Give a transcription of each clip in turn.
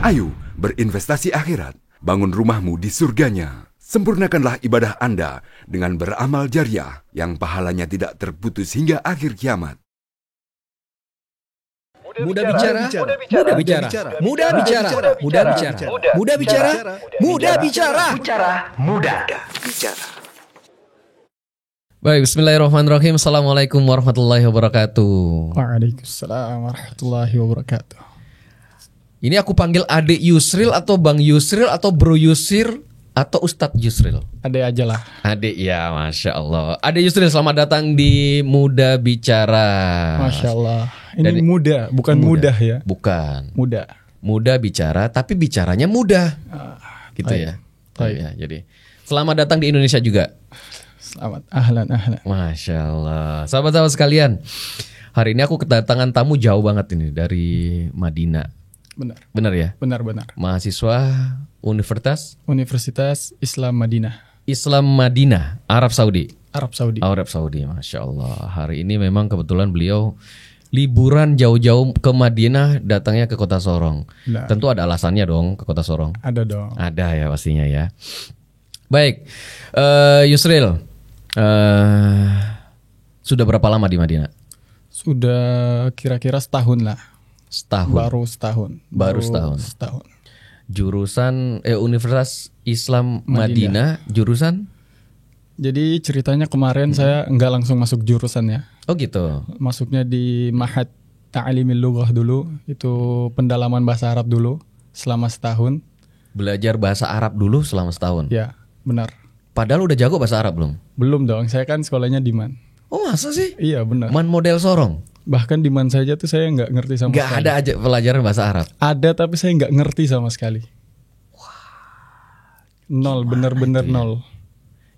Ayo berinvestasi akhirat, bangun rumahmu di surganya. Sempurnakanlah ibadah Anda dengan beramal jariah yang pahalanya tidak terputus hingga akhir kiamat. Mudah bicara, mudah bicara, mudah bicara, mudah bicara, mudah bicara, mudah bicara, mudah bicara. Baik, bismillahirrahmanirrahim. Assalamualaikum warahmatullahi wabarakatuh. Waalaikumsalam warahmatullahi wabarakatuh. Ini aku panggil Adik Yusril atau Bang Yusril atau Bro Yusril atau Ustadz Yusril? Adik aja lah. Adik ya, Masya Allah. Adik Yusril, selamat datang di Mudah Bicara. Masya Allah. Ini muda, bukan mudah ya? Bukan. Muda. Mudah bicara, tapi bicaranya mudah. Gitu ya. Ya. Jadi selamat datang di Indonesia juga. Selamat, ahlan. Masya Allah. Sahabat-sahabat sekalian, hari ini aku kedatangan tamu jauh banget ini dari Madinah. Benar ya? Benar. Mahasiswa Universitas Islam Madinah. Islam Madinah, Arab Saudi. Arab Saudi, Masya Allah. Hari ini memang kebetulan beliau liburan jauh-jauh ke Madinah, datangnya ke Kota Sorong. Nah. Tentu ada alasannya dong ke Kota Sorong. Ada dong. Ada ya pastinya ya. Baik, Yusril, sudah berapa lama di Madinah? Sudah kira-kira setahun lah. Baru setahun. Jurusan Universitas Islam Madinah, jurusan? Jadi ceritanya kemarin saya nggak langsung masuk jurusan ya. Oh gitu. Masuknya di Ma'had Ta'limil Lughah dulu, itu pendalaman bahasa Arab dulu selama setahun. Belajar bahasa Arab dulu selama setahun? Ya, benar. Padahal udah jago bahasa Arab belum? Belum dong, saya kan sekolahnya di MAN. Oh masa sih? Iya benar. MAN model Sorong? Bahkan di MAN saja tuh saya nggak ngerti sama sekali. Nggak ada aja pelajaran bahasa Arab? Ada, tapi saya nggak ngerti sama sekali. Nol, bener-bener ya? Nol.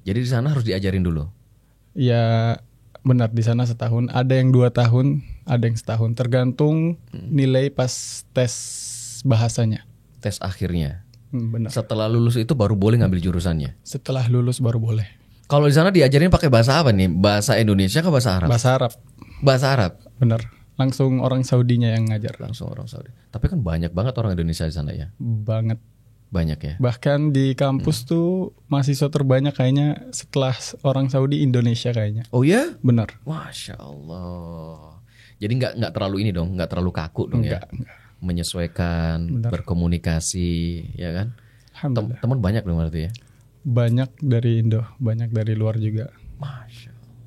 Jadi di sana harus diajarin dulu? Ya benar, di sana setahun. Ada yang 2 tahun, ada yang setahun. Tergantung nilai pas tes bahasanya. Tes akhirnya? Benar. Setelah lulus itu baru boleh ngambil jurusannya? Setelah lulus baru boleh. Kalau di sana diajarin pakai bahasa apa nih? Bahasa Indonesia ke bahasa Arab? Bahasa Arab. Bahasa Arab? Benar. Langsung orang Saudinya yang ngajar. Langsung orang Saudi. Tapi kan banyak banget orang Indonesia di sana ya? Banget. Banyak ya? Bahkan di kampus tuh mahasiswa terbanyak kayaknya setelah orang Saudi, Indonesia kayaknya. Oh ya? Benar. Masya Allah. Jadi nggak terlalu ini dong, nggak terlalu kaku dong enggak. Menyesuaikan, benar. Berkomunikasi, ya kan? Alhamdulillah. Teman banyak dong berarti ya? Banyak dari Indo, banyak dari luar juga. Masya Allah.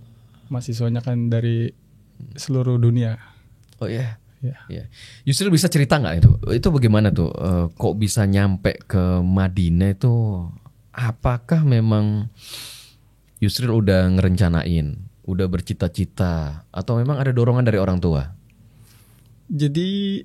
Mahasiswanya kan dari seluruh dunia. Oh iya? Ya. Yusril bisa cerita nggak itu? Itu bagaimana tuh? Kok bisa nyampe ke Madinah itu? Apakah memang Yusril udah ngerencanain, udah bercita-cita, atau memang ada dorongan dari orang tua? Jadi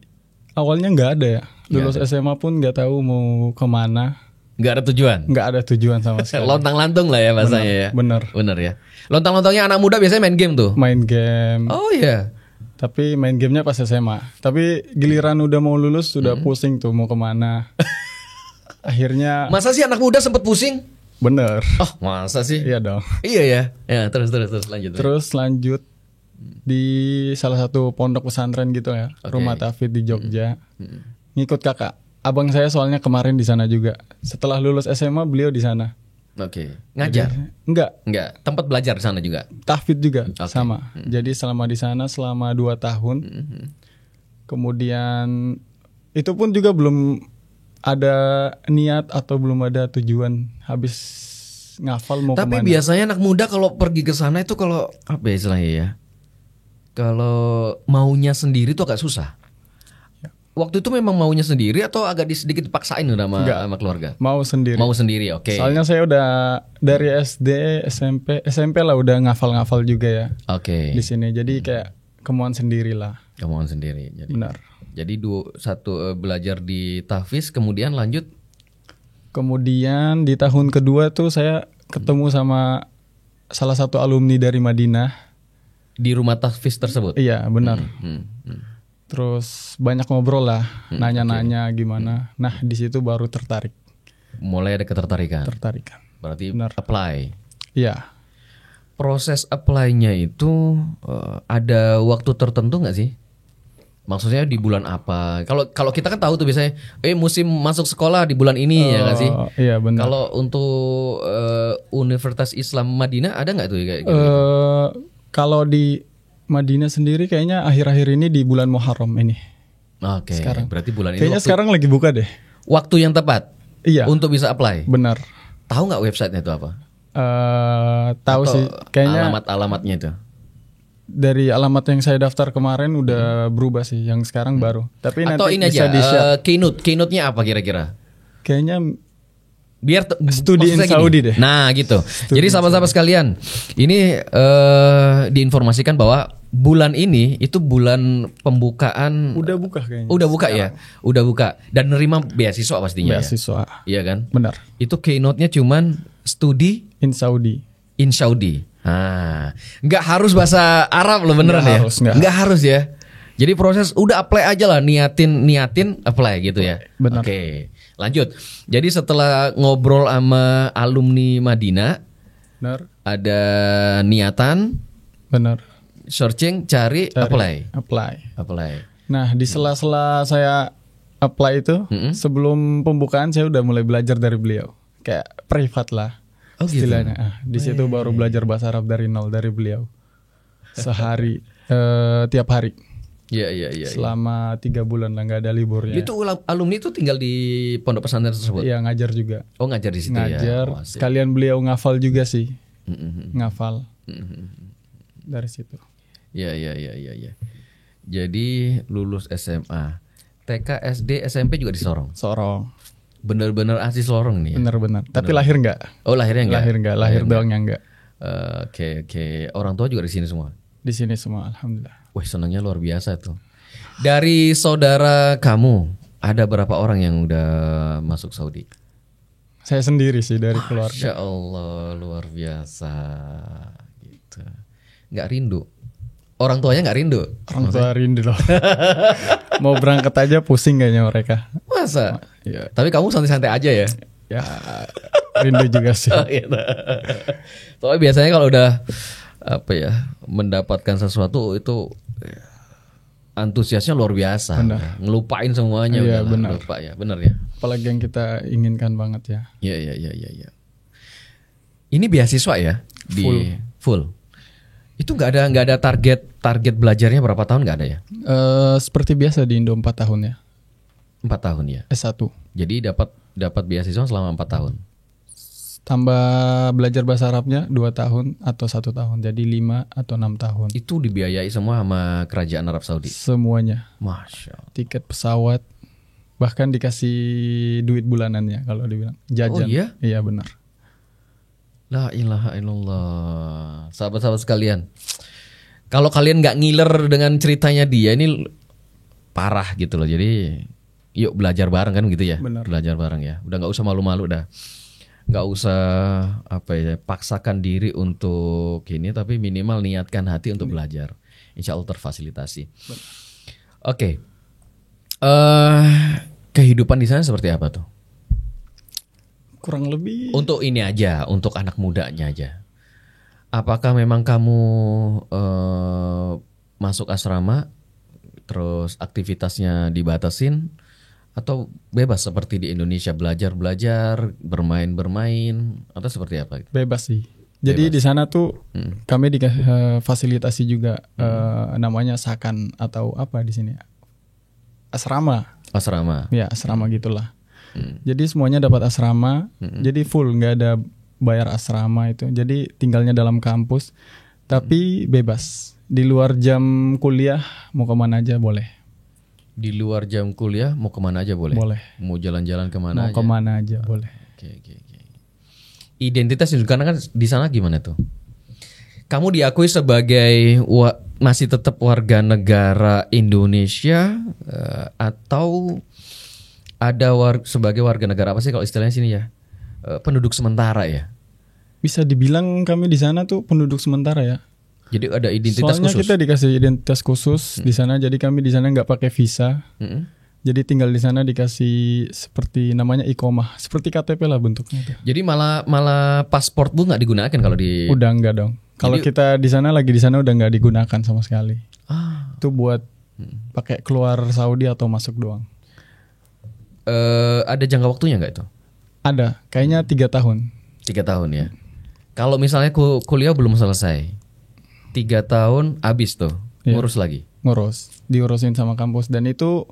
awalnya nggak ada ya. Lulus SMA pun nggak tahu mau kemana. Nggak ada tujuan? Nggak ada tujuan sama sekali. Lontang-lantung lah ya bahasanya ya? Bener ya? Lontang-lontongnya anak muda biasanya main game tuh? Main game. Oh iya? Tapi main gamenya pas SMA. Tapi giliran udah mau lulus sudah pusing tuh mau kemana. Akhirnya. Masa sih anak muda sempet pusing? Bener. Oh masa sih? Iya dong. Iya ya. Ya terus lanjut. Terus lanjut di salah satu pondok pesantren gitu ya. Okay. Rumah Tafid di Jogja. Ngikut kakak. Abang saya soalnya kemarin di sana juga. Setelah lulus SMA beliau di sana. Oke. Ngajar? Enggak. Tempat belajar di sana juga? Tahfidz juga sama. Jadi selama di sana selama 2 tahun. Kemudian itu pun juga belum ada niat atau belum ada tujuan, habis ngafal mau Tapi kemana. Biasanya anak muda kalau pergi ke sana itu kalau apa ya istilahnya ya? Kalau maunya sendiri tuh agak susah. Waktu itu memang maunya sendiri atau agak sedikit dipaksain sama keluarga? Mau sendiri, oke. Soalnya saya udah dari SD, SMP lah udah ngafal-ngafal juga ya. Oke. Di sini jadi kayak kemauan sendiri lah. Kemauan sendiri. Jadi, benar. Jadi belajar di tahfiz, kemudian lanjut? Kemudian di tahun kedua tuh saya ketemu sama salah satu alumni dari Madinah. Di rumah tahfiz tersebut? Iya benar. Terus banyak ngobrol lah, nanya-nanya gimana. Nah di situ baru tertarik. Mulai ada ketertarikan. Berarti benar. Apply. Iya. Proses apply-nya itu ada waktu tertentu nggak sih? Maksudnya di bulan apa? Kalau kita kan tahu tuh biasanya, musim masuk sekolah di bulan ini ya nggak sih? Iya benar. Kalau untuk Universitas Islam Madinah ada nggak tuh kayak gitu? Kalau di Madinah sendiri kayaknya akhir-akhir ini di bulan Muharram ini. Oke. Sekarang. Berarti bulan ini Kayaknya sekarang lagi buka deh. waktu yang tepat. Iya. Untuk bisa apply. Benar. Tahu nggak websitenya itu apa? Tahu Atau sih. Kayaknya alamat-alamatnya itu. dari alamat yang saya daftar kemarin udah berubah sih. Yang sekarang baru. Tapi Atau nanti ini bisa aja, di-share. keynote-nya apa kira-kira? Kayaknya Biar Studi in maksudnya Saudi gini. deh. Nah gitu. Jadi sahabat-sahabat sekalian, ini diinformasikan bahwa bulan ini itu bulan pembukaan. udah buka kayaknya. Udah buka ya, udah buka dan nerima beasiswa pastinya. Beasiswa. Ya? Iya kan? Benar. Itu keynote-nya cuman studi In Saudi. in Saudi. Nggak harus bahasa Arab loh beneran Nggak ya? harus, Nggak harus ya. Jadi proses udah apply aja lah, niatin apply gitu ya. Benar. Oke, lanjut. Jadi setelah ngobrol sama alumni Madinah, Benar. ada niatan, Benar. searching, cari. Apply. Nah, di sela-sela saya apply itu, sebelum pembukaan saya udah mulai belajar dari beliau. Kayak privat lah. Oh, gitu. Istilahnya. Di situ baru belajar bahasa Arab dari nol dari beliau. Sehari tiap hari. Iya. Selama 3 bulan lah, nggak ada liburnya. Itu alumni itu tinggal di pondok pesantren tersebut. Iya, ngajar juga. Oh, ngajar di situ ya. Ngajar. Oh, asik. Sekalian beliau ngafal juga sih. Ngafal. Dari situ. Iya. Jadi lulus SMA, TK, SD, SMP juga di Sorong. Sorong. Bener-bener asli Sorong nih. Ya? Bener-bener. Tapi lahir nggak? Oh lahirnya enggak? Lahir doang yang nggak. Oke. Orang tua juga di sini semua. Di sini semua, alhamdulillah. Wah senangnya luar biasa tuh. Dari saudara kamu ada berapa orang yang udah masuk Saudi? Saya sendiri sih dari keluarga. Masya Allah luar biasa. Gitu. Nggak rindu. Orang tuanya nggak rindu. Orang tua rindu loh. Mau berangkat aja pusing kayaknya mereka. Masa? Ya. Tapi kamu santai-santai aja ya. Ya rindu juga sih. Gitu. Soalnya biasanya kalau udah mendapatkan sesuatu itu antusiasnya luar biasa. Benar. Ngelupain semuanya. Iya, udahlah, benar. lupa ya, benar ya. Apalagi yang kita inginkan banget ya. Iya. Ini beasiswa ya di full. Itu nggak ada target belajarnya berapa tahun nggak ada ya? Seperti biasa di Indo 4 tahun ya. 4 tahun ya. S1. Jadi dapat beasiswa selama 4 tahun. Tambah belajar bahasa Arabnya 2 tahun atau 1 tahun. Jadi 5 atau 6 tahun. Itu dibiayai semua sama kerajaan Arab Saudi. Semuanya. Masya Allah. Tiket pesawat, bahkan dikasih duit bulanannya kalau dibilang. Jajan. Oh iya? Iya benar. La ilaha illallah. Sahabat-sahabat sekalian, kalau kalian nggak ngiler dengan ceritanya dia ini parah gitu loh. Jadi yuk belajar bareng kan gitu ya. Benar. Belajar bareng ya. Udah nggak usah malu-malu dah. Nggak usah paksakan diri untuk ini, tapi minimal niatkan hati untuk belajar. Insya Allah terfasilitasi. Oke. Kehidupan di sana seperti apa tuh? Kurang lebih Untuk ini aja, untuk anak mudanya aja. Apakah memang kamu masuk asrama, terus aktivitasnya dibatasin, atau bebas seperti di Indonesia belajar, bermain, atau seperti apa? bebas sih. Jadi di sana tuh kami dikasih fasilitasi juga namanya sakan atau apa di sini? Asrama. Asrama. Ya, asrama gitulah. Jadi semuanya dapat asrama. Jadi full, nggak ada bayar asrama itu. Jadi tinggalnya dalam kampus, tapi bebas. Di luar jam kuliah mau kemana aja boleh. Di luar jam kuliah mau kemana aja boleh? Boleh. Mau jalan-jalan kemana Mau aja? kemana aja boleh. Oke. Identitas karena kan di sana gimana tuh? Kamu diakui sebagai masih tetap warga negara Indonesia atau ada sebagai warga negara apa sih kalau istilahnya sini ya? Penduduk sementara ya? Bisa dibilang kami di sana tuh penduduk sementara ya. Jadi ada identitas Soalnya khusus. kita dikasih identitas khusus di sana. Jadi kami di sana nggak pakai visa. Jadi tinggal di sana dikasih seperti namanya iqomah, seperti KTP lah bentuknya tuh. Jadi malah paspor bu nggak digunakan kalau di. Udah enggak dong. Kalau Jadi- kita di sana udah nggak digunakan sama sekali. Itu buat Pakai keluar Saudi atau masuk doang. Ada jangka waktunya nggak itu? Ada, kayaknya 3 tahun. 3 tahun ya. Kalau misalnya kuliah belum selesai, 3 tahun habis tuh, ngurus lagi. Ngurus, diurusin sama kampus, dan itu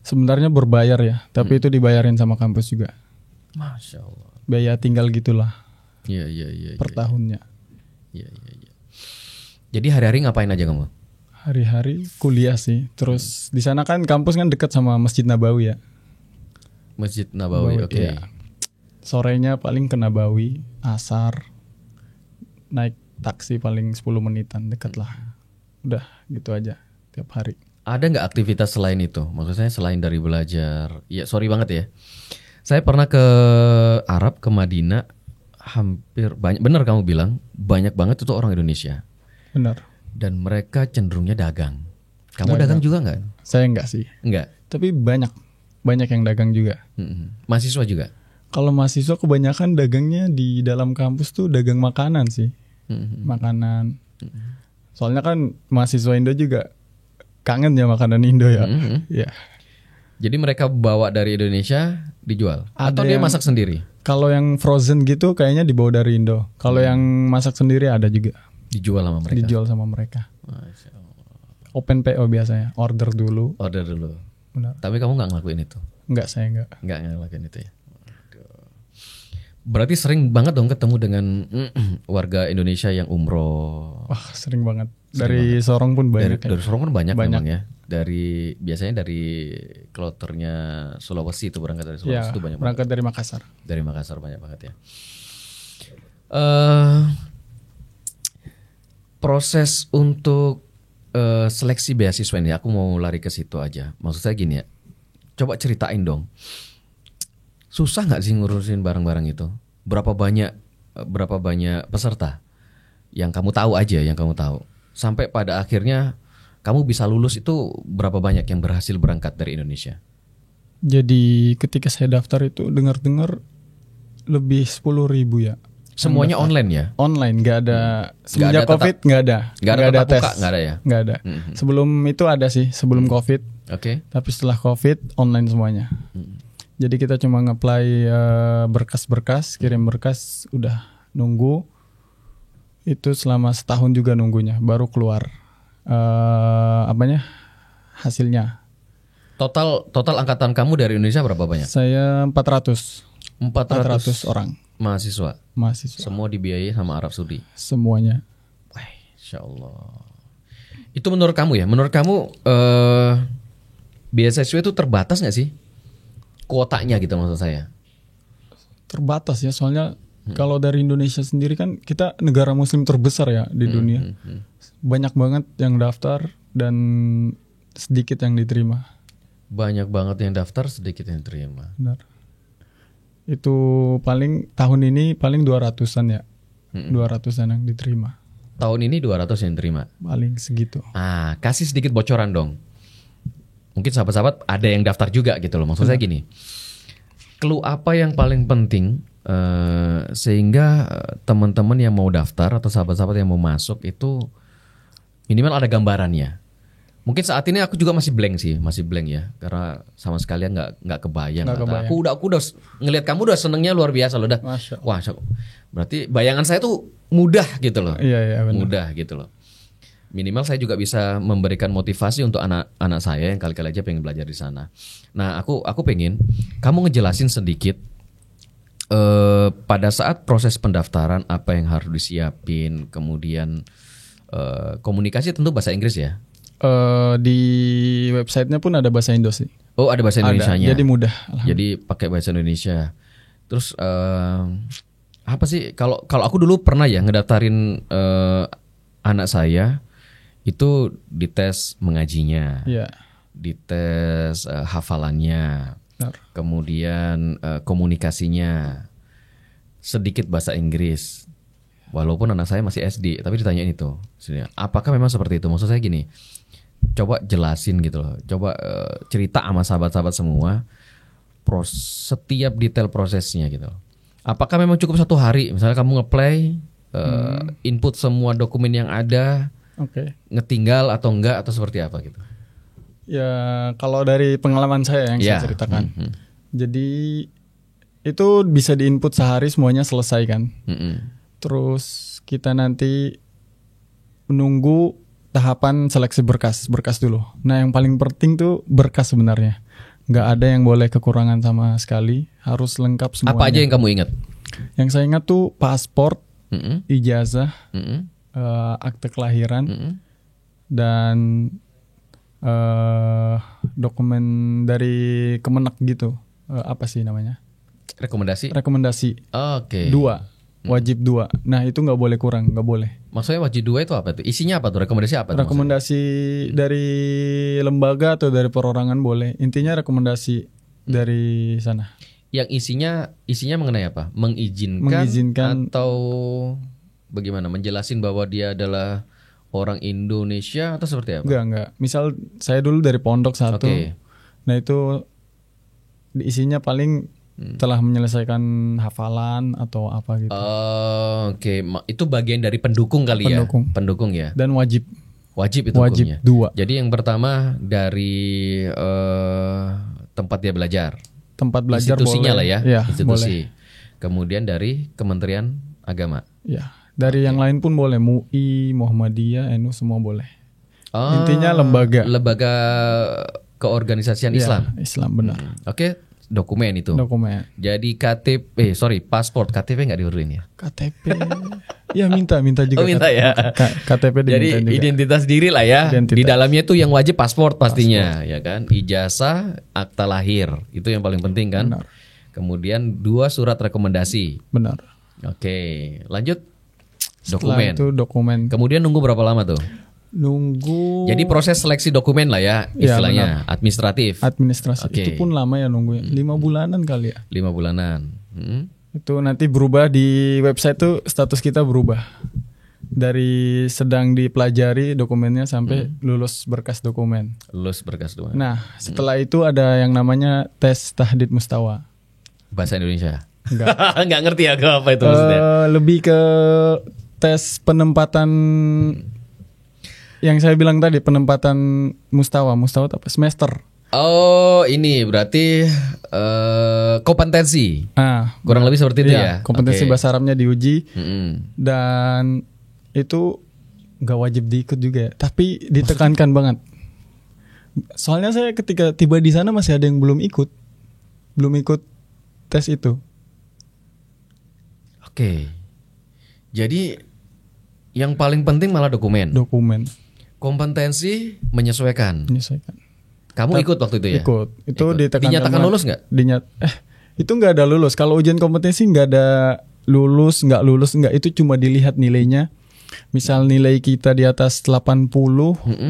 sebenarnya berbayar ya, tapi itu dibayarin sama kampus juga. Masya Allah. Biaya tinggal gitulah Iya. per tahunnya. Iya. Jadi hari-hari ngapain aja kamu? Hari-hari kuliah sih. Terus di sana kan kampus kan dekat sama Masjid Nabawi ya. Masjid Nabawi, oke. Iya. Sorenya paling ke Nabawi, asar, naik taksi paling 10 menitan, dekat lah. Udah gitu aja tiap hari. Ada nggak aktivitas selain itu? Maksudnya selain dari belajar? Ya sorry banget ya. Saya pernah ke Arab, ke Madinah, hampir banyak. Benar kamu bilang, banyak banget itu orang Indonesia. Benar. Dan mereka cenderungnya dagang. Kamu dagang juga nggak? Saya enggak sih. Enggak. Tapi banyak yang dagang juga. Mahasiswa juga? Kalau mahasiswa kebanyakan dagangnya di dalam kampus tuh dagang makanan sih. Makanan. Soalnya kan mahasiswa Indo juga kangen ya makanan Indo ya. Ya. Jadi mereka bawa dari Indonesia dijual? Atau dia masak sendiri? Kalau yang frozen gitu kayaknya dibawa dari Indo. Kalau yang masak sendiri ada juga. Dijual sama mereka? Dijual sama mereka. Masya Allah. Open PO biasanya. Order dulu. Benar. Tapi kamu nggak ngelakuin itu? Enggak, saya enggak. Nggak ngelakuin itu ya? Berarti sering banget dong ketemu dengan warga Indonesia yang umroh. Wah, sering banget. Dari Sorong pun banyak. Dari Sorong pun banyak memang ya. Biasanya dari kloternya Sulawesi itu, berangkat dari Sulawesi itu banyak. Berangkat dari Makassar. Dari Makassar banyak banget ya. Proses untuk seleksi beasiswa ini, aku mau lari ke situ aja. Maksud saya gini ya, coba ceritain dong. Susah nggak sih ngurusin barang-barang itu? Berapa banyak peserta yang kamu tahu aja, yang kamu tahu. Sampai pada akhirnya kamu bisa lulus itu berapa banyak yang berhasil berangkat dari Indonesia? Jadi ketika saya daftar itu dengar-dengar lebih 10.000 ya. Semuanya online ya? Online, nggak ada. Semenjak COVID nggak ada. Nggak ada tes. Nggak ada ya? Nggak ada. Sebelum itu ada sih, sebelum COVID. Oke. Tapi setelah COVID online semuanya. Jadi kita cuma nge-apply berkas-berkas, kirim berkas, udah nunggu. Itu selama setahun juga nunggunya, baru keluar hasilnya. Total angkatan kamu dari Indonesia berapa banyak? Saya 400 orang. Mahasiswa. Semua dibiayai sama Arab Saudi. Semuanya. Wah, Insya Allah. Itu menurut kamu ya? Menurut kamu beasiswa itu terbatas nggak sih? Kuotanya gitu maksud saya. Terbatas ya, soalnya kalau dari Indonesia sendiri kan kita negara muslim terbesar ya di dunia. Banyak banget yang daftar dan sedikit yang diterima. Banyak banget yang daftar, sedikit yang diterima. Benar. Itu paling tahun ini paling 200-an ya. 200-an yang diterima. Tahun ini 200 yang diterima. Paling segitu. Kasih sedikit bocoran dong. Mungkin sahabat-sahabat ada yang daftar juga gitu loh. Maksud saya gini, clue apa yang paling penting sehingga teman-teman yang mau daftar atau sahabat-sahabat yang mau masuk itu minimal ada gambarannya. Mungkin saat ini aku juga masih blank ya, karena sama sekali nggak kebayang. Aku udah ngelihat kamu udah senengnya luar biasa loh, wah, berarti bayangan saya tuh mudah gitu loh. Iya, benar. Mudah gitu loh. Minimal saya juga bisa memberikan motivasi untuk anak saya yang kali-kali aja pengen belajar di sana. Nah, aku pengen kamu ngejelasin sedikit pada saat proses pendaftaran apa yang harus disiapin, kemudian komunikasi tentu bahasa Inggris ya. Di websitenya pun ada bahasa Indo sih. Oh, ada bahasa Indonesianya. Jadi mudah. Jadi pakai bahasa Indonesia. Terus apa sih kalau aku dulu pernah ya ngedaftarin anak saya. Itu dites mengajinya, dites hafalannya, kemudian komunikasinya, sedikit bahasa Inggris. Walaupun anak saya masih SD, tapi ditanyain itu. Apakah memang seperti itu? Maksud saya gini, coba jelasin gitu loh. Coba cerita sama sahabat-sahabat semua setiap detail prosesnya gitu. Apakah memang cukup 1 hari? Misalnya kamu nge-play, input semua dokumen yang ada. Oke. Ngetinggal atau enggak atau seperti apa gitu? Ya kalau dari pengalaman saya yang Ya. saya ceritakan. Jadi itu bisa diinput sehari semuanya selesai kan. Terus kita nanti menunggu tahapan seleksi berkas dulu. Nah yang paling penting tuh berkas sebenarnya. Nggak ada yang boleh kekurangan sama sekali. Harus lengkap semuanya. Apa aja yang kamu ingat? Yang saya ingat tuh paspor, ijazah, Mm-mm. akte kelahiran, Mm-mm. dan dokumen dari Kemenak gitu. Apa sih namanya? Rekomendasi? Rekomendasi. Oke. 2, wajib 2. Nah itu nggak boleh kurang, nggak boleh. Maksudnya wajib 2 itu apa tuh? Isinya apa tuh? Rekomendasi apa tuh? Rekomendasi dari lembaga atau dari perorangan boleh. Intinya rekomendasi dari sana. Yang isinya mengenai apa? Mengizinkan. Atau bagaimana? Menjelasin bahwa dia adalah orang Indonesia atau seperti apa? Enggak. Misal saya dulu dari pondok satu. Oke. Nah itu isinya paling telah menyelesaikan hafalan atau apa gitu. Oke. Itu bagian dari pendukung kali Pendukung. ya? Pendukung ya? Dan wajib Wajib itu Wajib hukumnya. 2. Jadi yang pertama dari tempat dia belajar. Tempat belajar Institusinya boleh. lah ya, Ya, institusi. Kemudian dari Kementerian Agama. Ya, dari yang lain pun boleh. MUI, Muhammadiyah, NU semua boleh. Oh, Intinya lembaga. Lembaga keorganisasian Ya, Islam. Islam benar. Oke, dokumen itu. Dokumen. Jadi paspor KTP nggak diurutin ya? KTP. Ya minta juga. Oh, minta ya. KTP Jadi diminta juga. identitas diri lah ya. Identitas. Di dalamnya itu yang wajib paspor pastinya, ya kan? Ijazah, akta lahir, itu yang paling penting kan? Benar. Kemudian 2 surat rekomendasi. Benar. Oke, lanjut Setelah dokumen. itu dokumen. Kemudian nunggu berapa lama tuh? Nunggu Jadi proses seleksi dokumen lah ya, Ya, istilahnya administratif. administrasi. Oke. Itu pun lama ya nunggunya. 5 bulanan kali ya. 5 bulanan. Itu nanti berubah di website tuh, status kita berubah. Dari sedang dipelajari dokumennya sampai lulus berkas dokumen. Lulus berkas doang. Nah, setelah itu ada yang namanya tes tahdid mustawa. Bahasa Indonesia. Enggak. Nggak ngerti aku apa itu maksudnya. Lebih ke tes penempatan yang saya bilang tadi, penempatan mustawa itu apa? Semester. Oh, ini berarti kompetensi. Kurang lebih seperti itu ya. Kompetensi Oke. bahasa Arabnya diuji Mm-mm. dan itu nggak wajib diikut juga ya, tapi ditekankan banget. Soalnya saya ketika tiba di sana masih ada yang belum ikut tes itu. Oke. Jadi yang paling penting malah dokumen. Kompetensi menyesuaikan. Menyesuaikan. Kamu ikut waktu itu ya? Ikut. Itu Ikut. ditekankan Dinyatakan banget. lulus nggak? Itu nggak ada lulus. Kalau ujian kompetensi nggak ada lulus, nggak lulus, nggak. Itu cuma dilihat nilainya. Misal nilai kita di atas 80,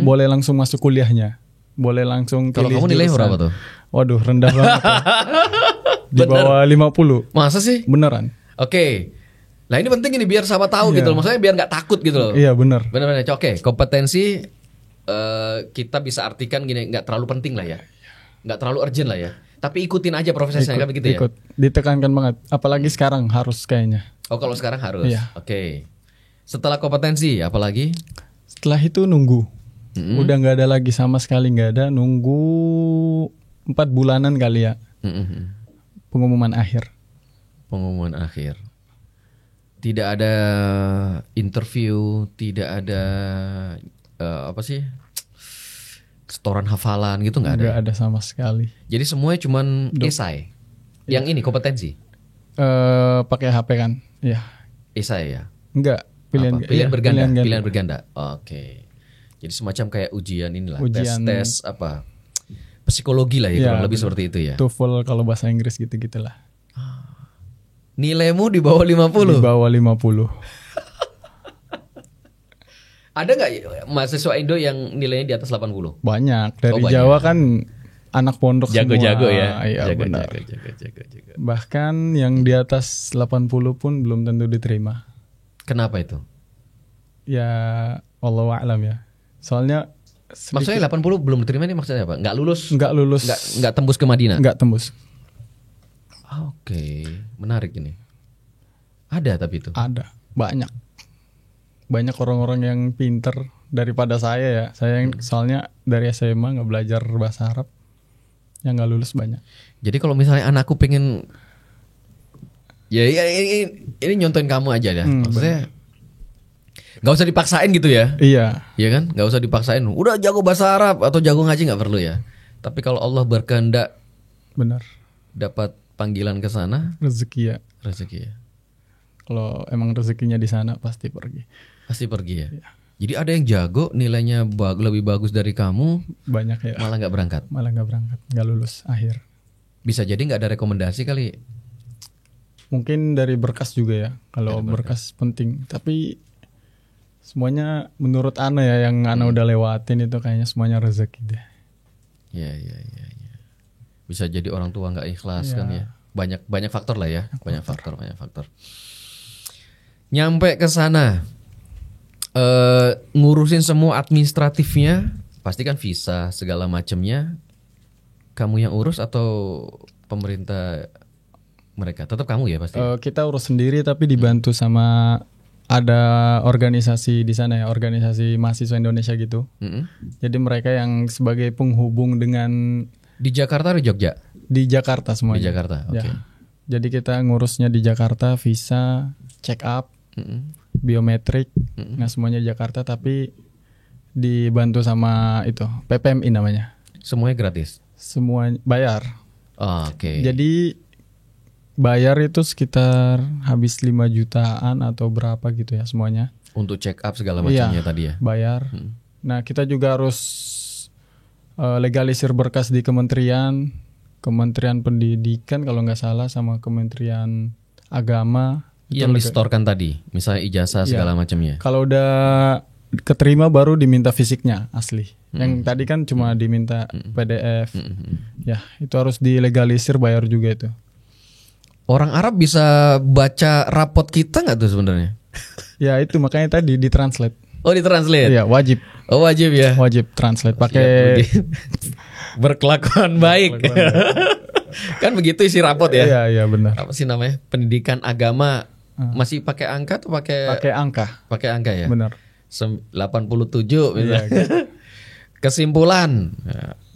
boleh langsung masuk kuliahnya. Boleh langsung Kalau pilih kamu nilai jurusan. berapa tuh? Waduh, rendah banget. Ya. Di Bener. bawah 50. Masa sih? Beneran. Oke. Nah ini penting ini biar sama tahu gitu loh. Maksudnya biar nggak takut gitu loh. Iya, bener. Benar-benar. Oke, kompetensi kita bisa artikan gini, nggak terlalu penting lah ya, nggak terlalu urgent lah ya. Tapi ikutin aja prosesnya kan begitu ya. Ikut. Ditekankan banget. Apalagi sekarang harus kayaknya. Oh kalau sekarang harus. Iya. Oke. Setelah kompetensi, apalagi? Setelah itu nunggu. Udah nggak ada lagi sama sekali, nggak ada. Nunggu 4 bulanan kali ya. Pengumuman akhir. Pengumuman akhir. Tidak ada interview, tidak ada apa sih? Setoran hafalan gitu nggak ada. Nggak ada sama sekali. Jadi semuanya cuman esai. Yang ini kompetensi. Pakai HP kan? Iya. Esai ya. Enggak. Pilihan Iya, berganda. ganda. Pilihan berganda. Oke. Jadi semacam kayak ujian inilah. Ujian. Tes apa? Psikologi lah ya, Iya, kurang lebih benar. seperti itu ya. TOEFL kalau bahasa Inggris gitu-gitulah. Nilaimu di bawah 50. Di bawah 50. Ada nggak mahasiswa Indo yang nilainya di atas 80? Banyak. Dari banyak. Jawa kan anak pondok Jago-jago semua. ya. Iya, Jago, benar. jago. Bahkan yang di atas 80 pun belum tentu diterima. Kenapa itu? Ya Allahu a'lam ya. Soalnya Maksudnya 80 belum diterima ini maksudnya apa? Nggak lulus? nggak lulus, Nggak tembus ke Madinah? nggak tembus. Oke, menarik ini. Ada tapi itu. Ada banyak. banyak orang-orang yang pinter daripada saya ya. Saya yang soalnya dari SMA nggak belajar bahasa Arab, yang nggak lulus banyak. Jadi kalau misalnya anakku pengen, ya ini nyontoin kamu aja ya. Maksudnya nggak usah dipaksain gitu ya. Iya. Iya kan? Nggak usah dipaksain. Udah jago bahasa Arab atau jago ngaji nggak perlu ya. Tapi kalau Allah berkehendak Benar. dapat panggilan ke sana, Rezeki ya. rezeki ya. Kalau emang rezekinya di sana pasti pergi. Pasti pergi ya. Jadi ada yang jago nilainya lebih bagus dari kamu, Banyak ya. malah nggak berangkat. Malah nggak berangkat, nggak lulus akhir. Bisa jadi nggak ada rekomendasi kali. Mungkin dari berkas juga ya. Kalau berkas penting. Tapi semuanya menurut Ana ya, yang Ana udah lewatin itu kayaknya semuanya rezeki deh. Ya. Bisa jadi orang tua nggak ikhlas Ya. kan ya. Banyak faktor lah ya. Banyak faktor. Nyampe ke sana, ngurusin semua administratifnya, pasti kan visa segala macamnya. Kamu yang urus atau pemerintah mereka? Tetap kamu ya pasti. Kita urus sendiri tapi dibantu sama ada organisasi di sana ya, organisasi mahasiswa Indonesia gitu. Mm-mm. Jadi mereka yang sebagai penghubung dengan Di Jakarta atau Jogja? di Jakarta semuanya. Di Jakarta, oke. Ya. Jadi kita ngurusnya di Jakarta, visa, check up, biometrik, nah semuanya di Jakarta tapi dibantu sama itu PPMI namanya. Semuanya gratis. Semua bayar. Oh, oke. Jadi bayar itu sekitar habis 5 jutaan atau berapa gitu ya semuanya. Untuk check up segala macamnya tadi ya. Bayar. Nah, kita juga harus legalisir berkas di Kementerian Pendidikan kalau nggak salah sama Kementerian Agama. Itu Yang distorkan tadi, misalnya ijazah segala macamnya. Kalau udah keterima baru diminta fisiknya asli. Yang tadi kan cuma diminta PDF. Ya, itu harus dilegalisir, bayar juga itu. Orang Arab bisa baca rapot kita nggak tuh sebenarnya? Ya itu makanya tadi ditranslate. Oh, ditranslate. Iya, wajib. Oh, wajib ya. Wajib translate Siap, pakai Budi. Berkelakuan baik. Kan begitu isi rapot ya. Iya, iya benar. Apa sih namanya? Pendidikan agama masih pakai angka atau Pakai angka. pakai angka ya? Benar. 87 misalnya. Iya, Kesimpulan,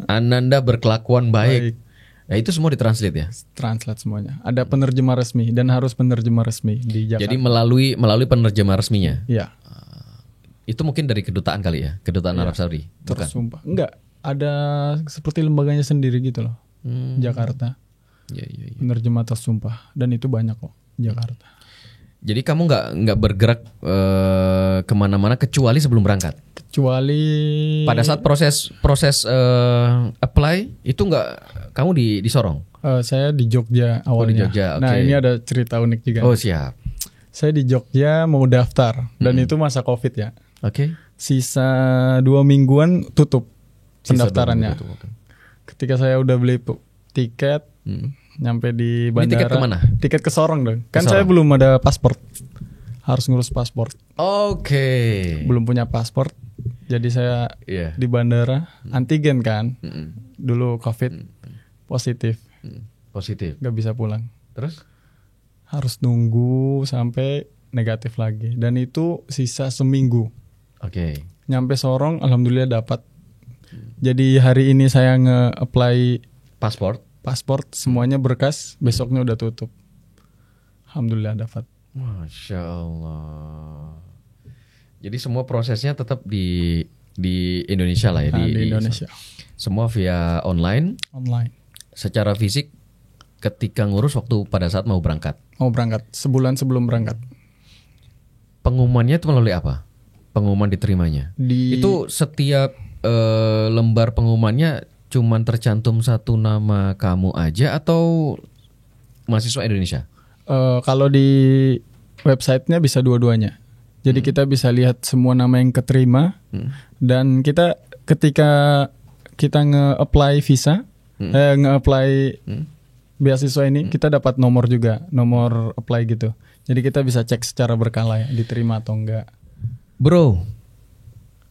Ananda berkelakuan baik. Nah, itu semua ditranslate ya. Translate semuanya. Ada penerjemah resmi dan harus penerjemah resmi di Jakarta. Jadi melalui penerjemah resminya. Iya. Itu mungkin dari kedutaan kali ya, kedutaan Arab Saudi. Bukan. Sumpah. Enggak, ada seperti lembaganya sendiri gitu loh. Jakarta. Iya. Penerjemah tersumpah dan itu banyak kok Jakarta. Jadi kamu nggak bergerak kemana-mana kecuali sebelum berangkat. Kecuali Pada saat proses apply itu nggak kamu di Sorong. saya di Jogja awalnya. Jogja, Nah, oke. ini ada cerita unik juga. Oh, siap. Saya di Jogja mau daftar dan itu masa Covid ya. Oke. Sisa 2 mingguan tutup Sisa pendaftarannya. 2 minggu tutup. Ketika saya udah beli tiket, nyampe di Ini bandara. tiket kemana? Tiket ke Sorong dong. Kan Sorong. saya belum ada paspor. Harus ngurus paspor. Oke. Belum punya paspor. Jadi saya Iya. di bandara antigen kan. Dulu Covid positif. Positif. Gak bisa pulang. Terus? Harus nunggu sampai negatif lagi. Dan itu sisa seminggu. Oke. Nyampe Sorong alhamdulillah dapat. Jadi hari ini saya nge-apply paspor semuanya berkas, besoknya udah tutup. Alhamdulillah dapat. Masya Allah. Jadi semua prosesnya tetap di Indonesia lah ya. Nah, di Indonesia. Semua via online. Secara fisik ketika ngurus waktu pada saat mau berangkat. Mau berangkat, sebulan sebelum berangkat. Pengumumannya itu melalui apa? Pengumuman diterimanya. Itu setiap lembar pengumumannya cuman tercantum satu nama kamu aja atau mahasiswa Indonesia? Kalau di websitenya bisa dua-duanya. Jadi kita bisa lihat semua nama yang keterima dan kita ketika kita nge-apply visa, nge-apply beasiswa ini, kita dapat nomor juga, nomor apply gitu. Jadi kita bisa cek secara berkala ya, diterima atau enggak. Bro,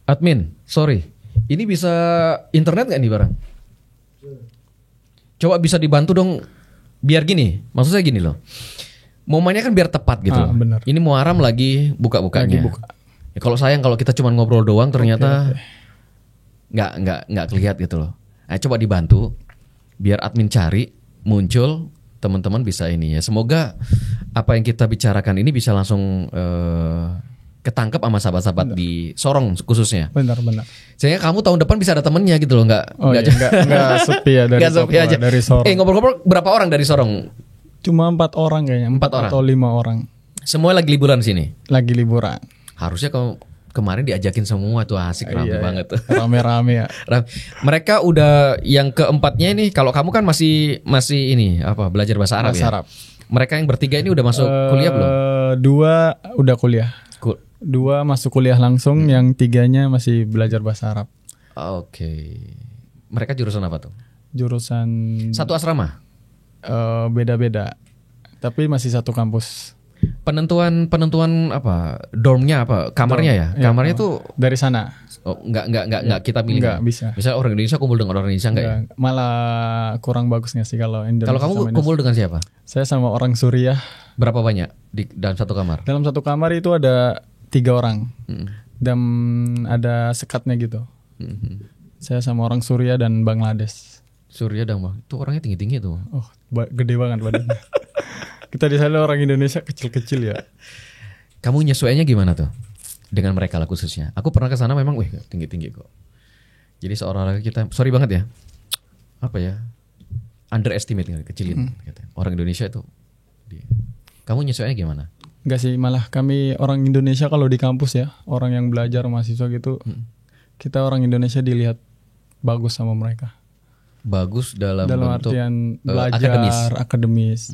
admin, sorry. Ini bisa internet nggak nih barang? Coba bisa dibantu dong. Biar gini, maksud saya gini loh. Momennya kan biar tepat gitu loh. Bener. Ini Muharram lagi buka-bukanya. Lagi buka. Ya, kalau sayang kalau kita cuma ngobrol doang ternyata Oke. nggak kelihatan gitu loh. Nah, coba dibantu biar admin cari muncul teman-teman bisa ini ya. Semoga apa yang kita bicarakan ini bisa langsung ketangkep sama sahabat-sahabat di Sorong khususnya. Benar. Sehingga kamu tahun depan bisa ada temennya gitu loh, nggak Oh iya, nggak sepi ya dari nggak sepi Papua, aja. dari Sorong. Ngobrol-ngobrol berapa orang dari Sorong? Cuma 4 orang kayaknya, 4 orang. atau 5 orang Semua lagi liburan sini. lagi liburan. Harusnya kalau kemarin diajakin semua tuh asik rame Iya, banget tuh. Rame-rame ya. Mereka udah yang keempatnya ini, kalau kamu kan masih ini apa belajar bahasa Arab Bahasa ya. Arab. Mereka yang bertiga ini udah masuk kuliah belum? 2 udah kuliah. 2 masuk kuliah langsung, yang 3-nya masih belajar bahasa Arab. Oke. Mereka jurusan apa tuh? Jurusan Satu asrama. beda-beda, tapi masih satu kampus. Penentuan apa? Dormnya apa? Kamarnya ya? Iya, Kamarnya tuh dari sana. enggak kita milih. Nggak ya? bisa. Misalnya orang Indonesia kumpul dengan orang Indonesia enggak ya? Malah kurang bagus nggak sih kalau Indonesia? Kalau kamu sama kumpul dengan siapa? Indonesia? Saya sama orang Suriah. Berapa banyak di dalam satu kamar? Dalam satu kamar itu ada 3 orang Mm. dan ada sekatnya gitu. Mhm. Saya sama orang Suriah dan Bangladesh. Surya dong, Bang. Itu orangnya tinggi-tinggi tuh. Oh, gede banget badannya. Kita di sana orang Indonesia kecil-kecil ya. Kamu nyesuainya gimana tuh? Dengan mereka lah khususnya. Aku pernah ke sana memang, wih tinggi-tinggi kok. Jadi seolah-olah kita, sorry banget ya. Apa ya? Underestimate kecilin. Orang Indonesia itu. Kamu nyesuainya gimana? Enggak sih, malah kami orang Indonesia kalau di kampus ya, orang yang belajar mahasiswa gitu, kita orang Indonesia dilihat bagus sama mereka. Bagus dalam bentuk artian belajar, akademis.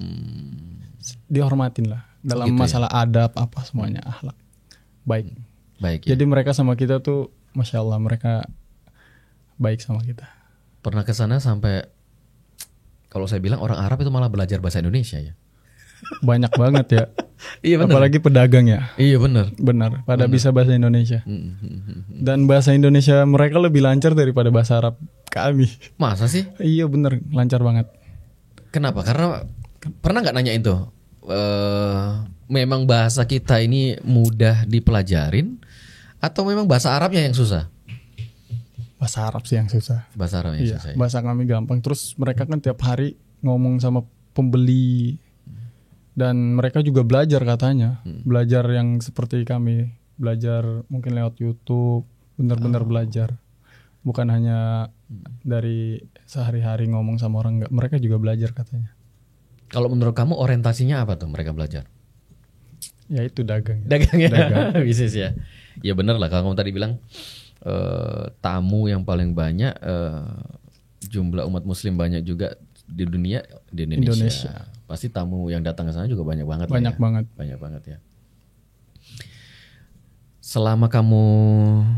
Dihormatin lah dalam gitu ya? masalah adab apa semuanya, akhlak baik. Baik ya. Jadi mereka sama kita tuh, masya Allah, mereka baik sama kita. Pernah ke sana sampai, kalau saya bilang orang Arab itu malah belajar bahasa Indonesia ya. Banyak banget ya. Iya benar. Apalagi pedagang ya. Iya benar. Benar, pada bisa bahasa Indonesia. Dan bahasa Indonesia mereka lebih lancar daripada bahasa Arab kami. Masa sih? Iya benar, lancar banget. Kenapa? Karena pernah nggak nanyain tuh? Memang bahasa kita ini mudah dipelajarin atau memang bahasa Arabnya yang susah? Bahasa Arab sih yang susah. Bahasa Arabnya Iya, susah. Ya? bahasa kami gampang. Terus mereka kan tiap hari ngomong sama pembeli. Dan mereka juga belajar katanya. Belajar yang seperti kami. Belajar mungkin lewat YouTube. Benar-benar belajar. Bukan hanya dari sehari-hari ngomong sama orang. Enggak. Mereka juga belajar katanya. Kalau menurut kamu orientasinya apa tuh mereka belajar? Ya itu dagang. Dagangnya, Dagang. bisnis ya. Ya bener lah kalau kamu tadi bilang tamu yang paling banyak, jumlah umat Muslim banyak juga di dunia di Indonesia. Pasti tamu yang datang ke sana juga banyak banget. Banyak banget. Banyak banget ya. Selama kamu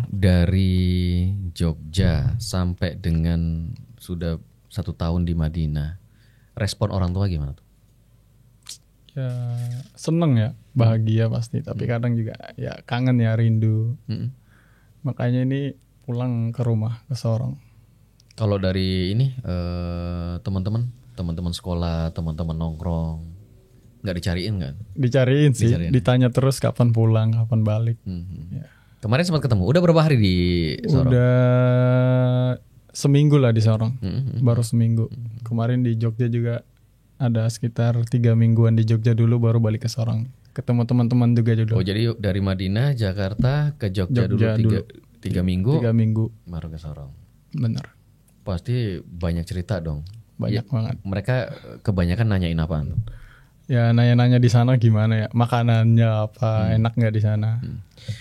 dari Jogja sampai dengan sudah 1 tahun di Madinah, respon orang tua gimana tuh? Ya seneng ya. Bahagia pasti. Tapi kadang juga ya kangen ya, rindu. Makanya ini pulang ke rumah, ke Sorong. Kalau dari ini teman-teman sekolah, teman-teman nongkrong, nggak dicariin kan? Dicariin sih, ditanya terus kapan pulang, kapan balik. Ya. Kemarin sempat ketemu. Udah berapa hari di Sorong? Udah seminggu lah di Sorong, baru seminggu. Kemarin di Jogja juga ada sekitar 3 mingguan di Jogja dulu, baru balik ke Sorong. Ketemu teman-teman juga dulu. Oh jadi dari Madinah, Jakarta ke Jogja dulu 3 minggu. 3 minggu. Baru ke Sorong. Bener. Pasti banyak cerita dong. Banyak banget. Mereka kebanyakan nanyain apaan tuh? Ya nanya-nanya di sana gimana ya, makanannya apa, enak nggak di sana,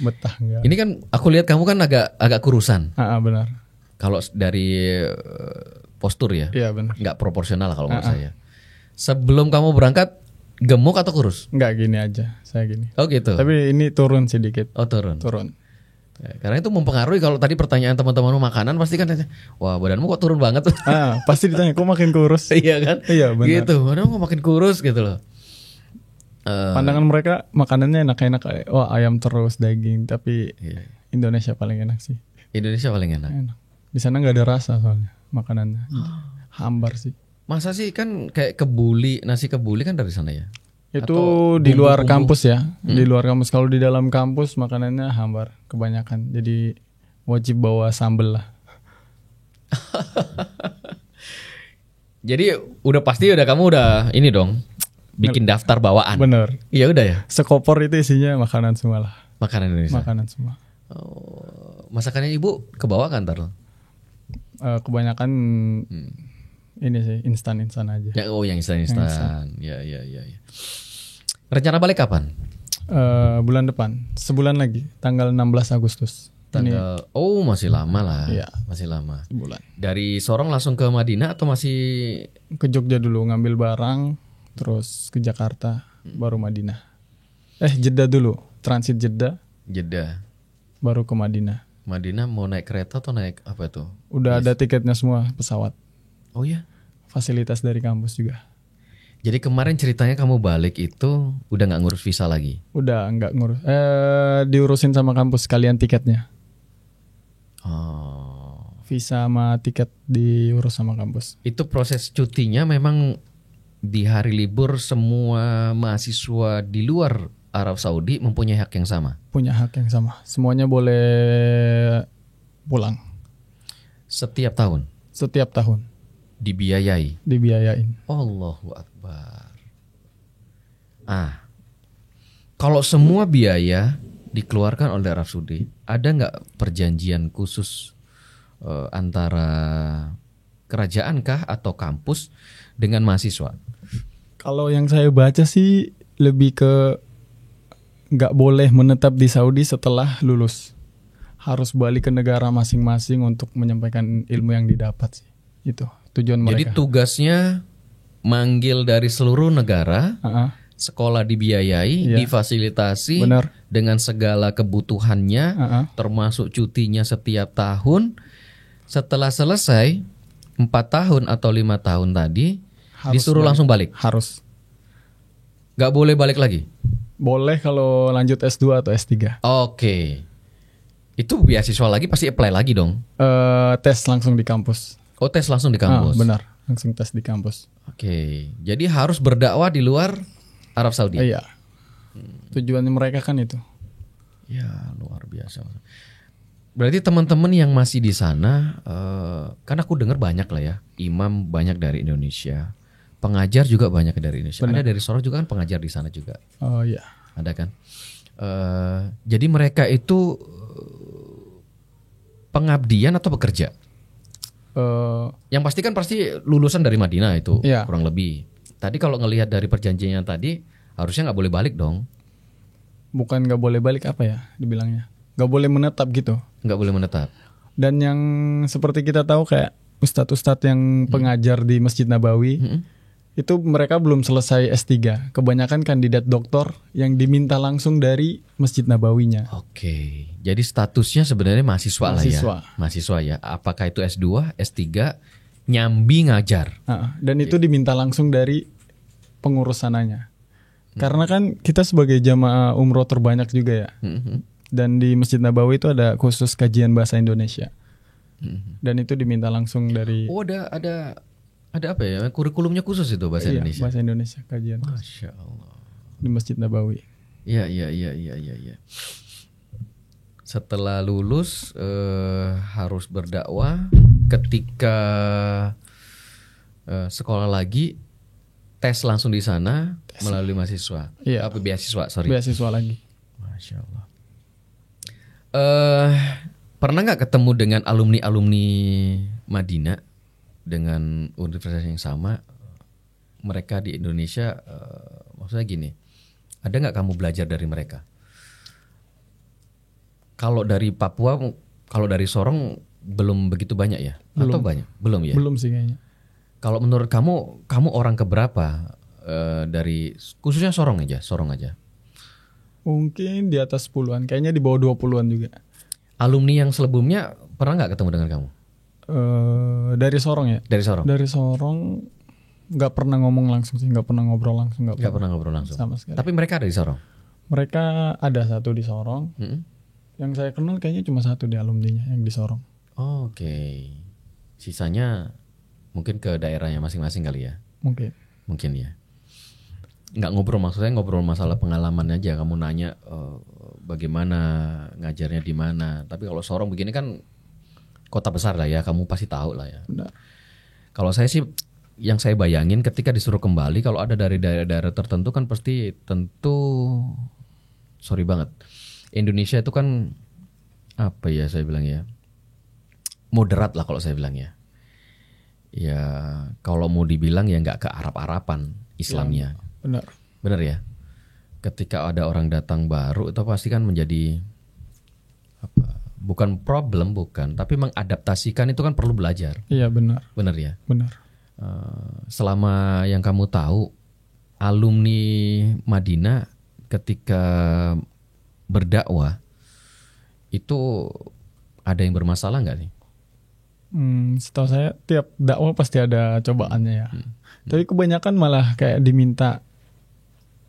betah nggak? Ini kan aku lihat kamu kan agak kurusan. Benar. Kalau dari postur ya, Iya benar. nggak proporsional kalau menurut saya. Sebelum kamu berangkat gemuk atau kurus? Nggak, gini aja, saya gini. Oh gitu. Tapi ini turun sedikit. Oh turun. Turun. Ya, karena itu mempengaruhi. Kalau tadi pertanyaan teman-teman makanan pasti kan, wah badanmu kok turun banget tuh. Pasti ditanya, kok makin kurus? Iya kan? Iya benar. Gitu, badanmu kok makin kurus gitu loh. Pandangan mereka makanannya enak-enak, wah ayam terus, daging. Tapi Indonesia paling enak sih. Indonesia paling enak. Enak. Di sana nggak ada rasa soalnya makanannya. Hambar sih. Masa sih, kan kayak kebuli, nasi kebuli kan dari sana ya? Itu Atau di luar bumbu-bumbu? kampus ya, di luar kampus. Kalau di dalam kampus makanannya hambar kebanyakan. Jadi wajib bawa sambel lah. Jadi udah pasti kamu udah ini dong bikin daftar bawaan. Bener. Iya udah ya. Sekopor itu isinya makanan semua lah. Makanan Indonesia. Makanan semua. Oh, masakannya ibu kebawa kan ntar? Kebanyakan ini sih instan-instan aja. Ya, oh yang instan. Ya. Rencana balik kapan? Bulan depan, sebulan lagi, tanggal 16 Agustus. Oh masih lama lah. Iya. Masih lama. Sebulan. Dari Sorong langsung ke Madinah atau masih? Ke Jogja dulu ngambil barang, terus ke Jakarta, baru Madinah. Jeddah dulu, transit Jeddah, Jeddah. baru ke Madinah. Madinah mau naik kereta atau naik apa tuh? Udah ada tiketnya semua, pesawat. Oh ya. Fasilitas dari kampus juga. Jadi kemarin ceritanya kamu balik itu udah nggak ngurus visa lagi? Udah nggak ngurus. Diurusin sama kampus kalian tiketnya. Oh. Visa sama tiket diurus sama kampus. Itu proses cutinya memang di hari libur semua mahasiswa di luar Arab Saudi mempunyai hak yang sama? Punya hak yang sama. Semuanya boleh pulang. Setiap tahun? Setiap tahun. Dibiayai? Dibiayain. Allahu Akbar. Kalau semua biaya dikeluarkan oleh Arab Saudi, ada nggak perjanjian khusus antara kerajaan kah atau kampus dengan mahasiswa? Kalau yang saya baca sih lebih ke nggak boleh menetap di Saudi setelah lulus. Harus balik ke negara masing-masing untuk menyampaikan ilmu yang didapat sih. Itu tujuan mereka. Jadi tugasnya manggil dari seluruh negara, sekolah dibiayai, Iya. difasilitasi Benar. dengan segala kebutuhannya, termasuk cutinya setiap tahun. Setelah selesai 4 tahun atau 5 tahun tadi, disuruh balik. langsung balik. Harus. Gak boleh balik lagi. Boleh kalau lanjut S2 atau S3. Oke. Itu beasiswa lagi pasti apply lagi dong. Tes langsung di kampus. Oh, tes langsung di kampus. Benar, langsung tes di kampus. Oke. Jadi harus berdakwah di luar Arab Saudi. Iya. Tujuannya mereka kan itu. Ya, luar biasa. Berarti teman-teman yang masih di sana, kan aku dengar banyak lah ya, imam banyak dari Indonesia, pengajar juga banyak dari Indonesia. Benar. Ada dari Sorong juga kan pengajar di sana juga. Oh iya. Ada kan? Jadi mereka itu pengabdian atau bekerja? Yang pasti kan pasti lulusan dari Madinah itu Iya. kurang lebih. Tadi kalau ngelihat dari perjanjiannya tadi, harusnya nggak boleh balik dong. Bukan nggak boleh balik apa ya dibilangnya? Nggak boleh menetap gitu. Nggak boleh menetap. Dan yang seperti kita tahu kayak ustadz-ustadz yang pengajar di Masjid Nabawi, itu mereka belum selesai S3. Kebanyakan kandidat doktor yang diminta langsung dari Masjid Nabawinya. Oke, jadi statusnya sebenarnya mahasiswa lah ya. Mahasiswa ya. Apakah itu S2, S3, nyambi ngajar? Dan itu diminta langsung dari pengurus sananya. Karena kan kita sebagai jamaah umroh terbanyak juga ya. Dan di Masjid Nabawi itu ada khusus kajian bahasa Indonesia. Dan itu diminta langsung dari. Oh, ada apa ya? Kurikulumnya khusus itu bahasa Indonesia. Bahasa Indonesia kajian. Masya Allah. Di Masjid Nabawi. Iya. Setelah lulus harus berdakwah. Ketika sekolah lagi, tes langsung di sana melalui mahasiswa. Iya. Apa beasiswa? Sorry. Beasiswa lagi. Masya Allah. Pernah nggak ketemu dengan alumni Madinah dengan universitas yang sama? Mereka di Indonesia, maksudnya gini, ada nggak kamu belajar dari mereka? Kalau dari Papua, kalau dari Sorong belum begitu banyak ya? Atau banyak? Belum ya? Belum sih kayaknya. Kalau menurut kamu orang keberapa dari khususnya Sorong aja? Mungkin di atas 10-an, kayaknya di bawah 20-an juga. Alumni yang sebelumnya pernah nggak ketemu dengan kamu? Dari Sorong ya? Dari Sorong? Dari Sorong nggak pernah ngomong langsung sih, nggak pernah ngobrol langsung. Nggak pernah ngobrol langsung? Sama sekali. Tapi mereka ada di Sorong? Mereka ada satu di Sorong. Yang saya kenal kayaknya cuma satu di alumninya yang di Sorong. Oke. Sisanya mungkin ke daerahnya masing-masing kali ya? Mungkin. Mungkin ya. nggak ngobrol, maksudnya ngobrol masalah pengalaman aja. Kamu nanya bagaimana ngajarnya di mana. Tapi kalau Sorong begini kan kota besar lah ya, kamu pasti tahu lah ya. Benar. Kalau saya sih yang saya bayangin ketika disuruh kembali, kalau ada dari daerah-daerah tertentu kan pasti tentu sorry banget. Indonesia itu kan apa ya saya bilang ya, moderat lah kalau saya bilang ya. Ya kalau mau dibilang ya nggak ke Arab-Araban Islamnya. Benar. Benar ya. Ketika ada orang datang baru itu pasti kan menjadi apa? Bukan problem bukan, tapi mengadaptasikan itu kan perlu belajar. Iya benar. Benar ya. Benar. Selama yang kamu tahu, alumni Madinah ketika berdakwah itu ada yang bermasalah nggak nih? Setahu saya tiap dakwah pasti ada cobaannya ya. Tapi kebanyakan malah kayak diminta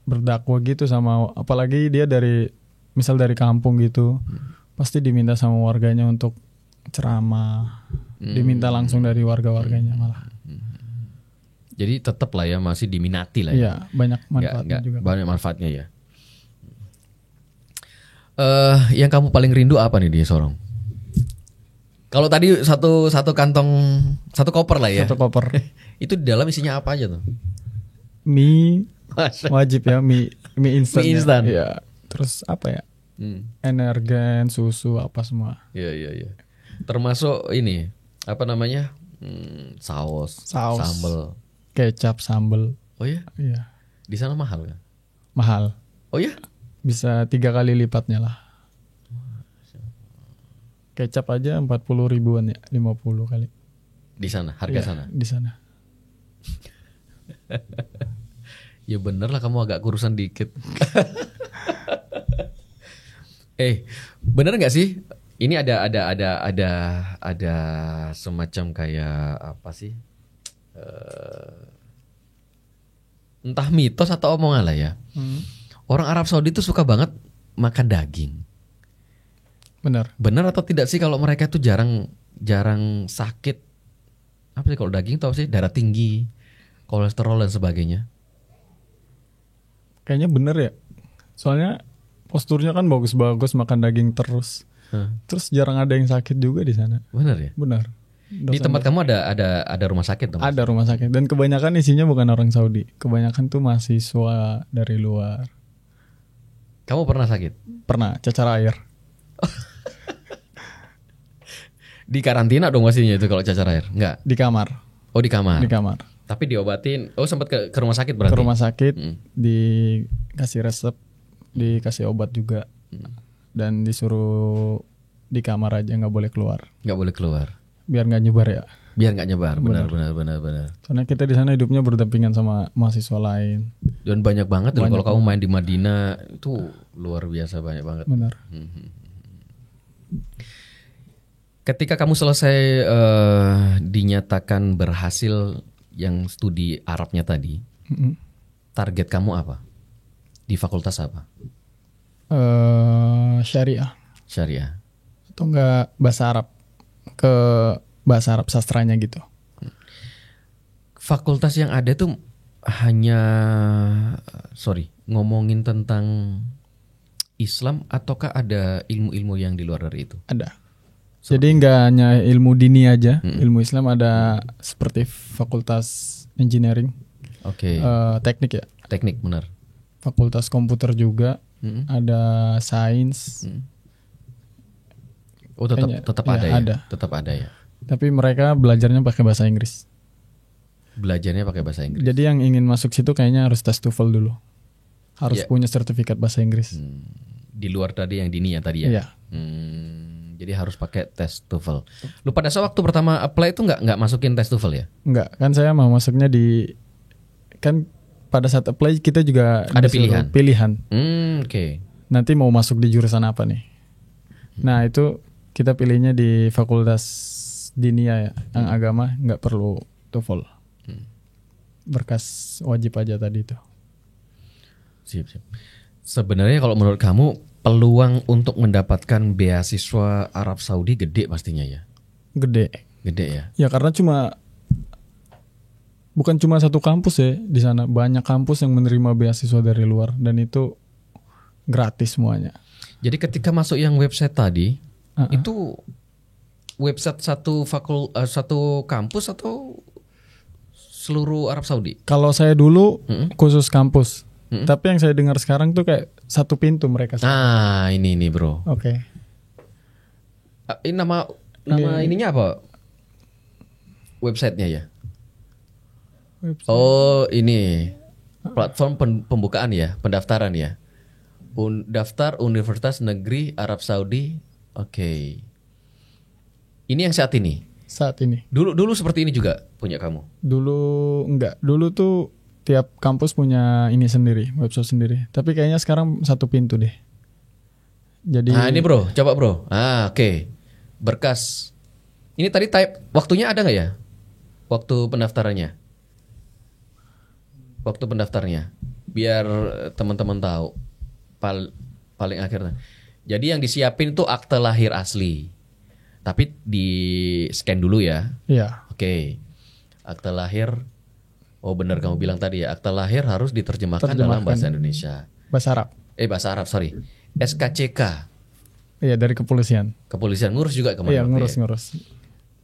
berdakwah gitu sama, apalagi dia misal dari kampung gitu, pasti diminta sama warganya untuk ceramah, diminta langsung dari warga-warganya malah. Jadi tetap lah ya masih diminati lah ya. Iya, banyak manfaatnya juga. Banyak manfaatnya ya. Yang kamu paling rindu apa nih di Sorong? Kalau tadi satu kantong, satu koper lah ya. Satu koper. Itu di dalam isinya apa aja tuh? Mie wajib ya, mie instan. Mie instan. Iya. Terus apa ya? Energen, susu, apa semua. Iya. Termasuk ini apa namanya? Saus, sambal, kecap, sambal. Oh ya? Iya. Di sana mahal kan? Mahal. Oh ya? Bisa 3 kali lipatnya lah. Kecap aja 40 ribuan ya, 50 kali. Di sana, harga sana? Di sana. Ya bener lah kamu agak kurusan dikit. Bener nggak sih? Ini ada semacam kayak apa sih? Entah mitos atau omongan lah ya. Orang Arab Saudi itu suka banget makan daging. Benar atau tidak sih kalau mereka tuh jarang sakit? Apa sih kalau daging tau sih, darah tinggi, kolesterol dan sebagainya. Kayaknya bener ya. Soalnya posturnya kan bagus-bagus makan daging terus. Terus jarang ada yang sakit juga di sana. Benar ya? Benar. Di tempat kamu ada rumah sakit dong? Ada rumah sakit dan kebanyakan isinya bukan orang Saudi. Kebanyakan tuh mahasiswa dari luar. Kamu pernah sakit? Pernah, cacar air. Di karantina dong pastinya itu kalau cacar air? Enggak? Di kamar. Oh di kamar? Di kamar. Tapi diobatin, sempat ke rumah sakit berarti? Ke rumah sakit, dikasih resep, dikasih obat juga. Dan disuruh di kamar aja, gak boleh keluar. Gak boleh keluar? Biar gak nyebar ya. Biar gak nyebar, benar. Soalnya kita di sana hidupnya berdampingan sama mahasiswa lain. Dan banyak banget kalau kamu main di Madinah, itu luar biasa banyak banget. Benar. Ketika kamu selesai dinyatakan berhasil yang studi Arabnya tadi, target kamu apa? Di fakultas apa? Syariah. Atau enggak bahasa Arab, ke bahasa Arab sastranya gitu. Fakultas yang ada tuh hanya ngomongin tentang Islam ataukah ada ilmu-ilmu yang di luar dari itu? Ada. Jadi nggak hanya ilmu dini aja, ilmu Islam ada seperti fakultas engineering, teknik ya. Teknik benar. Fakultas komputer juga, ada sains. Oh tetap ada ya. Tetap ada ya. Tapi mereka belajarnya pakai bahasa Inggris. Belajarnya pakai bahasa Inggris. Jadi yang ingin masuk situ kayaknya harus tes TOEFL dulu. Harus punya sertifikat bahasa Inggris. Di luar tadi yang dini ya tadi ya. Iya. Jadi harus pakai tes TOEFL. Lu pada saat waktu pertama apply itu nggak masukin tes TOEFL ya? Nggak, kan saya mau masuknya kan pada saat apply kita juga ada pilihan. Oke. Nanti mau masuk di jurusan apa nih? Nah itu kita pilihnya di fakultas dinia ya, yang agama nggak perlu TOEFL. Berkas wajib aja tadi itu. Siap. Sebenarnya kalau menurut kamu peluang untuk mendapatkan beasiswa Arab Saudi gede pastinya ya? Gede ya? Ya karena cuma bukan cuma satu kampus ya di sana, banyak kampus yang menerima beasiswa dari luar dan itu gratis semuanya. Jadi ketika masuk yang website tadi, itu website satu kampus atau seluruh Arab Saudi? Kalau saya dulu khusus kampus, tapi yang saya dengar sekarang tuh kayak satu pintu mereka. Ah, ini bro. Oke. Ini nama ininya apa? Websitenya ya? Oh, ini platform pembukaan ya, pendaftaran ya. Daftar Universitas Negeri Arab Saudi. Oke. Ini yang saat ini. Saat ini. Dulu seperti ini juga punya kamu. Dulu enggak. Dulu tuh tiap kampus punya ini sendiri, website sendiri. Tapi kayaknya sekarang satu pintu deh. Jadi ini bro, coba bro. Oke. Berkas. Ini tadi type waktunya ada nggak ya? Waktu pendaftarannya. Waktu pendaftarnya. Biar teman-teman tahu. Paling akhir. Jadi yang disiapin itu akte lahir asli. Tapi di scan dulu ya. Iya. Oke. Akte lahir. Oh benar kamu bilang tadi ya. Akte lahir harus diterjemahkan dalam bahasa Indonesia. Bahasa Arab. Bahasa Arab, sorry. SKCK. Iya, dari kepolisian. Kepolisian ngurus juga kemarin. Iya, ngurus.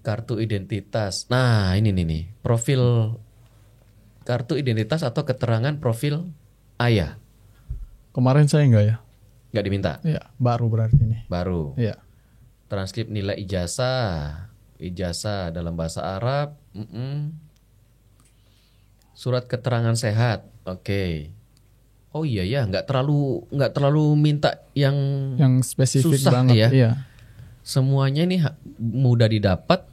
Kartu identitas. Nah, ini nih. Profil kartu identitas atau keterangan profil ayah. Kemarin saya enggak ya? Nggak diminta? Iya, baru berarti ini. Baru. Iya. Transkrip nilai ijazah. Ijazah dalam bahasa Arab. Surat keterangan sehat. Oke. Oh iya ya, nggak terlalu minta yang spesifik susah banget ya. Iya. Semuanya ini mudah didapat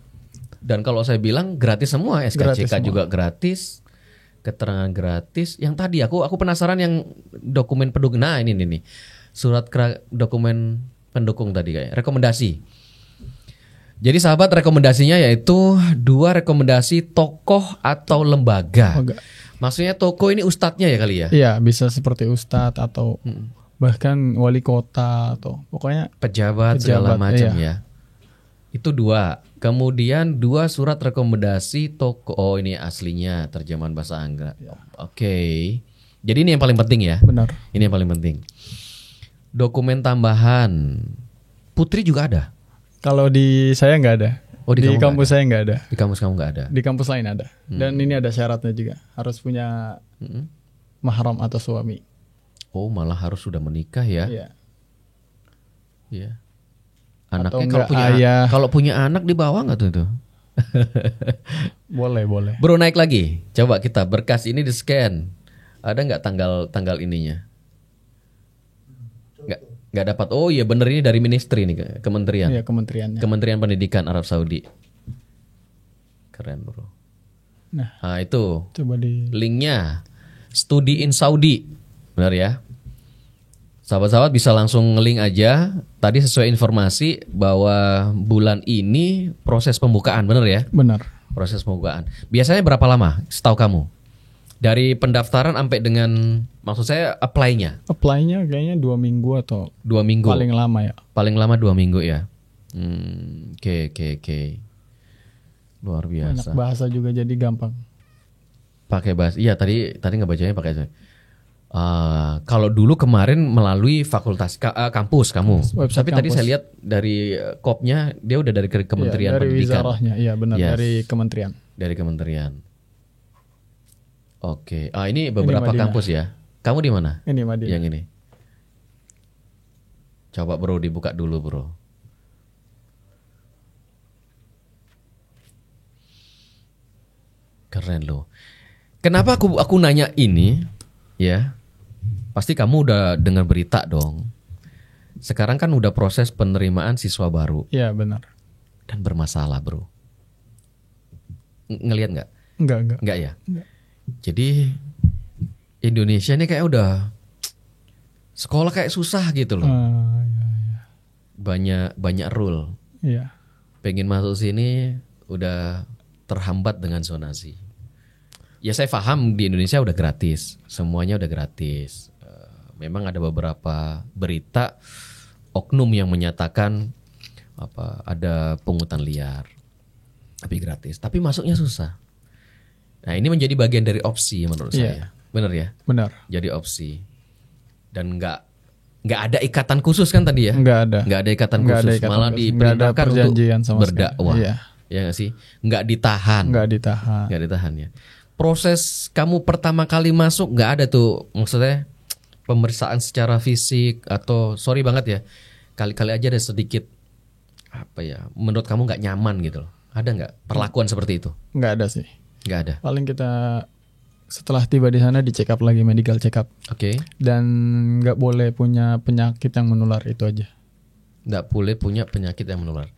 dan kalau saya bilang gratis semua. SKCK Gratis juga gratis. Keterangan gratis. Yang tadi aku penasaran yang dokumen pendukung. Nah, ini nih. Surat dokumen pendukung tadi kayak rekomendasi. Jadi sahabat, rekomendasinya yaitu 2 rekomendasi tokoh atau lembaga. Maksudnya tokoh ini ustadznya ya kali ya? Iya, bisa seperti ustadz atau bahkan wali kota atau pokoknya pejabat segala macam iya. ya. Itu 2. Kemudian 2 surat rekomendasi tokoh. Oh, ini aslinya terjemahan bahasa Inggris. Ya. Oke. Jadi ini yang paling penting ya. Benar. Ini yang paling penting. Dokumen tambahan. Putri juga ada? Kalau di saya nggak ada. Oh, di kampus saya nggak ada. Di kampus kamu nggak ada? Di kampus lain ada. Dan ini ada syaratnya juga. Harus punya mahram atau suami. Oh, malah harus sudah menikah ya? Iya. Iya. Anaknya Atau kalau punya anak di bawah nggak tuh itu? Boleh. Bro, naik lagi. Coba kita berkas ini di scan. Ada nggak tanggal ininya? Nggak dapat. Oh iya bener, ini dari ministry nih, kementerian. Iya, kementeriannya. Kementerian Pendidikan Arab Saudi. Keren bro. Nah itu. Coba di linknya. Studi in Saudi. Benar ya. Sahabat-sahabat bisa langsung nge-link aja. Tadi sesuai informasi bahwa bulan ini proses pembukaan, benar ya? Benar. Proses pembukaan. Biasanya berapa lama setahu kamu? Dari pendaftaran sampai dengan, maksud saya apply-nya? Apply-nya kayaknya 2 minggu atau 2 minggu. Paling lama ya. Paling lama 2 minggu ya. Oke. Luar biasa. Anak bahasa juga jadi gampang. Pakai bahasa. Iya tadi ngebacanya pakai. Kalau dulu kemarin melalui fakultas kampus kamu. Website Tapi kampus. tadi saya lihat dari kopnya dia udah dari Kementerian dari Pendidikan. wizarahnya, iya benar, Yes. dari kementerian. Dari kementerian. Oke. Ini beberapa Madinah. kampus ya. Kamu di mana? Ini Madinah. Yang ini. Coba bro dibuka dulu bro. Keren loh. Kenapa aku nanya ini? Ya. Pasti kamu udah dengar berita dong. Sekarang kan udah proses penerimaan siswa baru. Iya benar. Dan bermasalah bro. Ngelihat nggak? Enggak. Ya. Enggak. Jadi Indonesia ini kayak udah sekolah kayak susah gitu loh. Banyak rule. Iya. Pengen masuk sini udah terhambat dengan zonasi. Ya saya paham di Indonesia udah gratis, semuanya udah gratis. Memang ada beberapa berita oknum yang menyatakan ada pungutan liar, tapi gratis. Tapi masuknya susah. Nah, ini menjadi bagian dari opsi menurut Iya. saya. Benar ya? Benar. Jadi opsi. Dan nggak ada ikatan khusus kan tadi ya? Nggak ada. Nggak ada ikatan Nggak ada khusus, ikatan malah khusus. Nggak ada diperintahkan untuk perjanjian sama sekali. berdakwah. Iya. Ya nggak sih? Nggak ditahan. Nggak ditahan. Nggak ditahan ya. Proses kamu pertama kali masuk nggak ada tuh, maksudnya pemeriksaan secara fisik atau sorry banget ya, kali-kali aja ada sedikit apa ya, menurut kamu nggak nyaman gitu loh. Ada nggak perlakuan seperti itu? Nggak ada sih. Nggak ada. Paling kita setelah tiba di sana di check up lagi, medical check up. Oke. Dan nggak boleh punya penyakit yang menular, itu aja. Nggak boleh punya penyakit yang menular.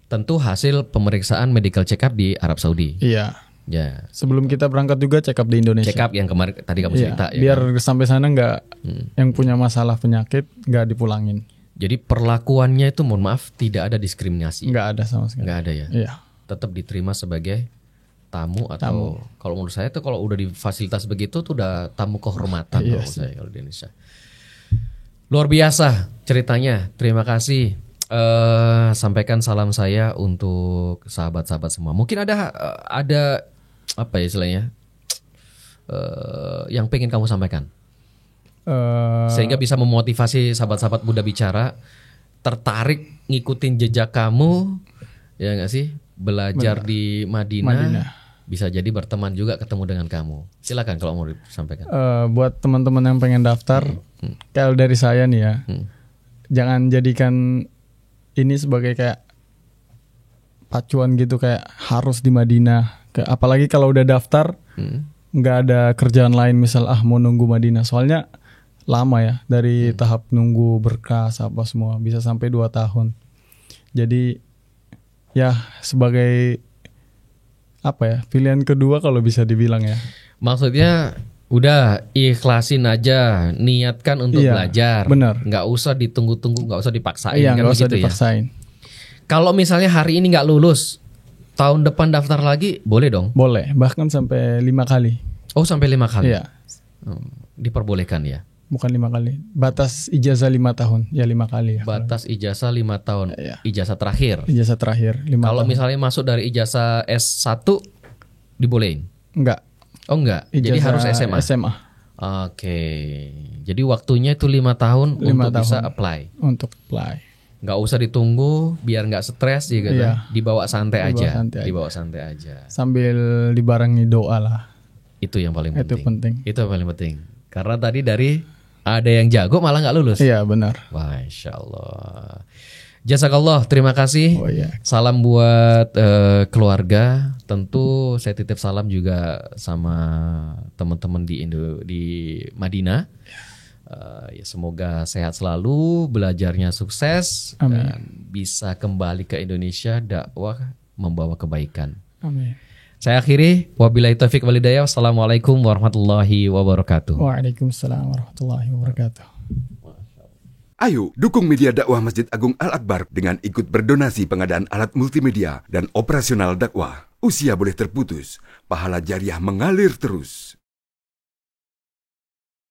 Tentu hasil pemeriksaan medical check up di Arab Saudi. Iya. Ya. Sebelum kita berangkat juga check up di Indonesia. Check up yang kemarin tadi kamu Iya, cerita ya. biar kan? sampai sana nggak yang punya masalah penyakit nggak dipulangin. Jadi perlakuannya itu mohon maaf tidak ada diskriminasi. Nggak ada sama sekali. Nggak ada ya. Iya. Tetap diterima sebagai tamu atau kalau menurut saya tuh kalau udah di fasilitas begitu tuh udah tamu kehormatan Iya kalau saya kalau di Indonesia. Luar biasa ceritanya. Terima kasih. Sampaikan salam saya untuk sahabat-sahabat semua. Mungkin ada apa ya istilahnya yang pengen kamu sampaikan sehingga bisa memotivasi sahabat-sahabat Buddha Bicara tertarik ngikutin jejak kamu, ya nggak sih, belajar di Madinah. Bisa jadi berteman juga ketemu dengan kamu. Silakan kalau mau disampaikan. Buat teman-teman yang pengen daftar, kalau dari saya nih ya, jangan jadikan ini sebagai kayak pacuan gitu, kayak harus di Madinah. Apalagi kalau udah daftar, nggak ada kerjaan lain, misal mau nunggu Madinah. Soalnya lama ya, dari tahap nunggu berkas apa semua bisa sampai 2 tahun. Jadi ya sebagai apa ya, pilihan kedua kalau bisa dibilang ya. Maksudnya udah ikhlasin aja, niatkan untuk belajar. Benar. Nggak usah ditunggu-tunggu, nggak usah dipaksain. Iya, kan nggak usah begitu ya? dipaksain. Kalau misalnya hari ini nggak lulus, tahun depan daftar lagi, boleh dong? Boleh, bahkan sampai 5 kali. Oh, sampai 5 kali? Iya. Diperbolehkan ya? Bukan 5 kali. Batas ijazah 5 tahun. Ya 5 kali ya. Batas ijazah 5 tahun. Iya. Ijazah terakhir. Ijazah terakhir 5 Kalau tahun. misalnya masuk dari ijazah S1 dibolehin? Enggak. Oh enggak. Jadi Ijazah harus SMA. SMA Oke. Jadi waktunya itu 5 tahun 5 untuk tahun. bisa apply. untuk apply. Nggak usah ditunggu biar nggak stres gitu. Iya. Dibawa santai Dibawa aja. santai aja. Dibawa santai aja. Sambil dibarengi doa lah. Itu yang paling Itu penting. penting. Itu yang paling penting. Karena tadi dari ada yang jago malah nggak lulus. Iya benar. Masya Allah. Jazakallah, terima kasih. Oh iya. Salam buat keluarga. Tentu saya titip salam juga sama teman-teman di Madinah. Ya semoga sehat selalu, belajarnya sukses, Amin. dan bisa kembali ke Indonesia dakwah membawa kebaikan. Amin. Saya akhiri, wabillahi taufik walhidayah. Wassalamualaikum warahmatullahi wabarakatuh. Waalaikumsalam warahmatullahi wabarakatuh. Ayo, dukung media dakwah Masjid Agung Al-Akbar dengan ikut berdonasi pengadaan alat multimedia dan operasional dakwah. Usia boleh terputus, pahala jariah mengalir terus.